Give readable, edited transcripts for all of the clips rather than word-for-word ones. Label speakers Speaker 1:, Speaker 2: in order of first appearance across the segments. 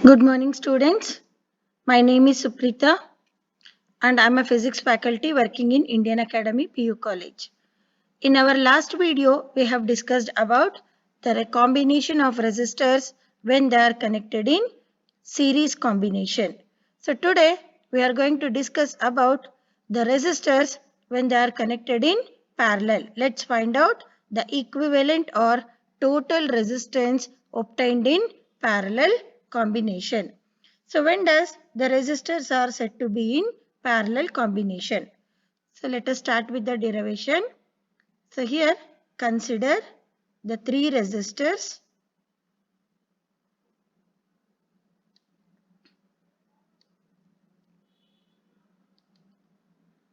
Speaker 1: Good morning, students. My name is Suprita and I am a physics faculty working in Indian Academy PU College. In our last video, we have discussed about the combination of resistors when they are connected in series combination. So today, we are going to discuss about the resistors when they are connected in parallel. Let's find out the equivalent or total resistance obtained in parallel combination. So when does the resistors are said to be in parallel combination? So let us start with the derivation. So here consider the three resistors.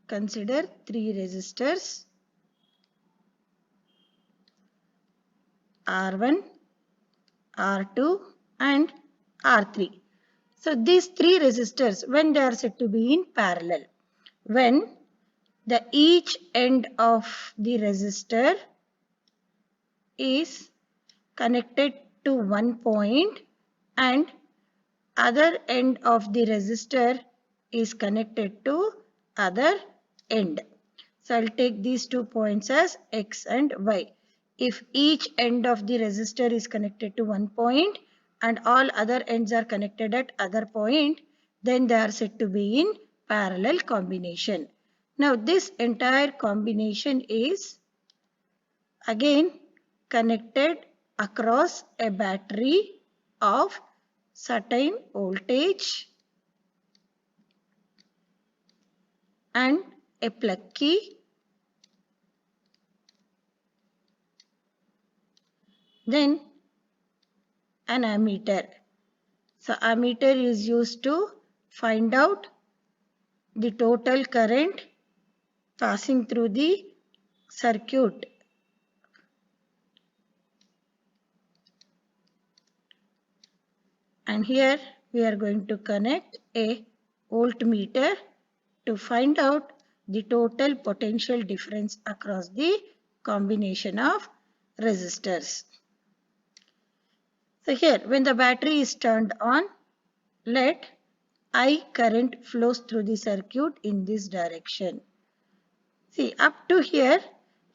Speaker 1: Consider three resistors R1, R2 and R3. So these three resistors, when they are said to be in parallel, when the each end of the resistor is connected to one point and other end of the resistor is connected to other end. So I'll take these 2 points as X and Y. If each end of the resistor is connected to one point and all other ends are connected at other point, then they are said to be in parallel combination. Now this entire combination is again connected across a battery of certain voltage and a plug key, then an ammeter. So ammeter is used to find out the total current passing through the circuit. And here we are going to connect a voltmeter to find out the total potential difference across the combination of resistors. So here when the battery is turned on, let I current flows through the circuit in this direction. See, up to here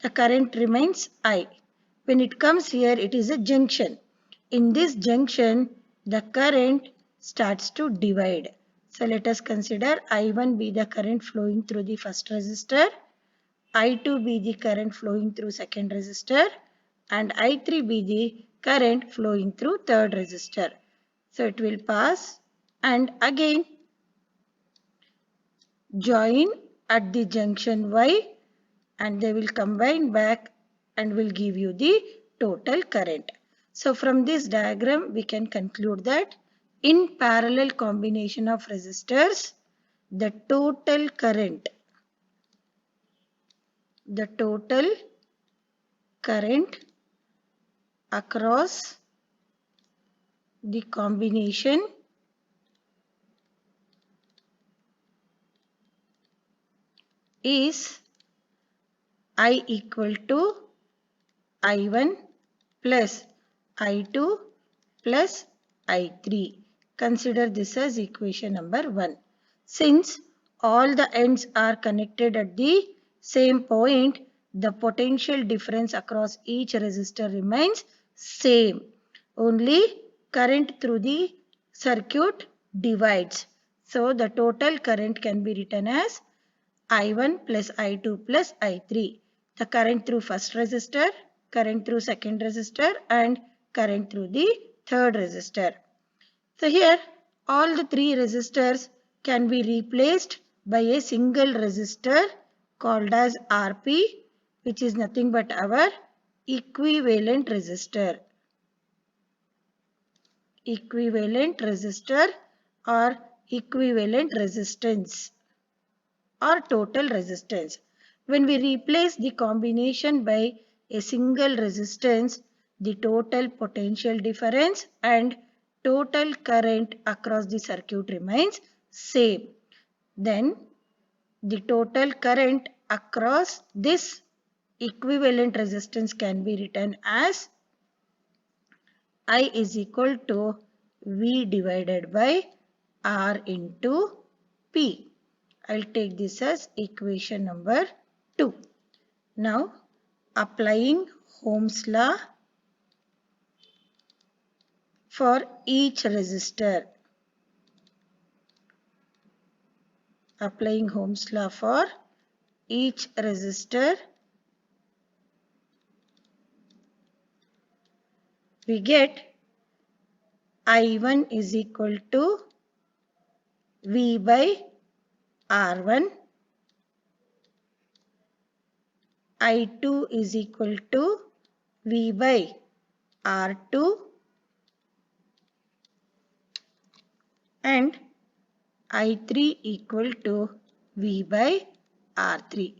Speaker 1: the current remains I. When it comes here, it is a junction. In this junction, the current starts to divide. So let us consider I1 be the current flowing through the first resistor, I2 be the current flowing through second resistor, and I3 be the current flowing through third resistor. So it will pass and again join at the junction Y and they will combine back and will give you the total current. So from this diagram we can conclude that in parallel combination of resistors, the total current across the combination is I equal to I1 plus I2 plus I3. Consider this as equation number 1. Since all the ends are connected at the same point, the potential difference across each resistor remains same. Only current through the circuit divides. So the total current can be written as I1 plus I2 plus I3. The current through first resistor, current through second resistor and current through the third resistor. So here all the three resistors can be replaced by a single resistor called as RP, which is nothing but our equivalent resistor. Equivalent resistor or equivalent resistance or total resistance. When we replace the combination by a single resistance, the total potential difference and total current across the circuit remains same. Then the total current across this equivalent resistance can be written as I is equal to V divided by R into P. I'll take this as equation number 2. Now, applying Ohm's law for each resistor. Applying Ohm's law for each resistor, we get I1 is equal to V by R1, I2 is equal to V by R2, and I3 equal to V by R3.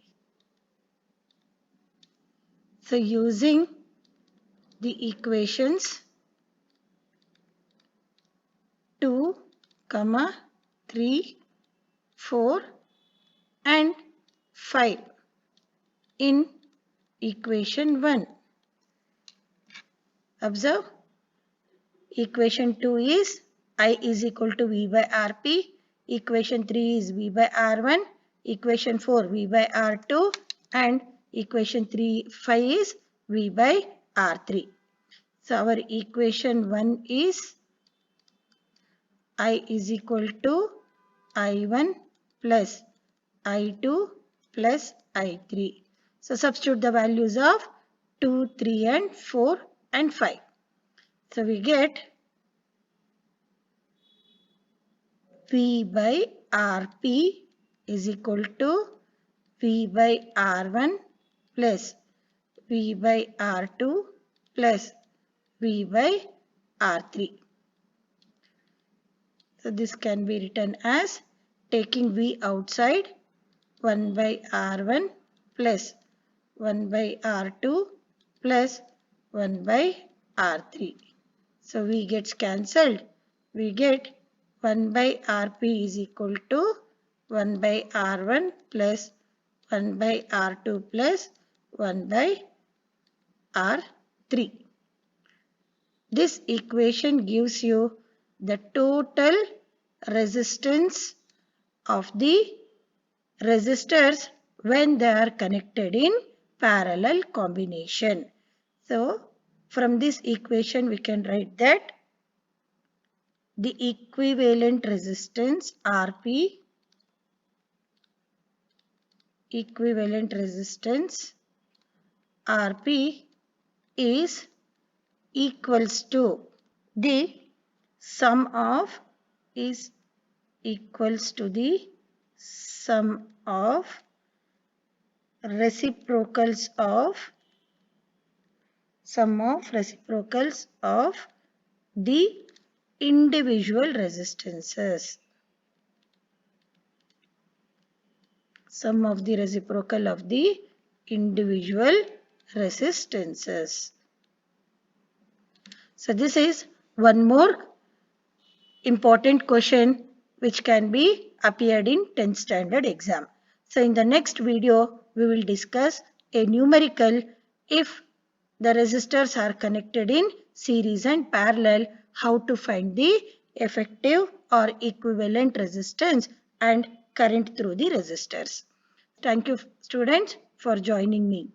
Speaker 1: So using the equations 2, 3, 4 and 5 in equation 1. Observe, equation 2 is I is equal to V by Rp, equation 3 is V by R1, equation 4 V by R2 and equation 5 is V by R3. So our equation 1 is I is equal to I1 plus I2 plus I3. So substitute the values of 2, 3 and 4 and 5. So we get V by Rp is equal to V by R1 plus V by R2 plus V by R3. So this can be written as, taking V outside, 1 by R1 plus 1 by R2 plus 1 by R3. So V gets cancelled. We get 1 by Rp is equal to 1 by R1 plus 1 by R2 plus 1 by R3. This equation gives you the total resistance of the resistors when they are connected in parallel combination. So, from this equation we can write that the equivalent resistance Rp is equals to the sum of reciprocals of the individual resistances. Sum of the reciprocal of the individual resistances. So this is one more important question which can be appeared in 10th standard exam. So in the next video we will discuss a numerical if the resistors are connected in series and parallel, how to find the effective or equivalent resistance and current through the resistors. Thank you students for joining me.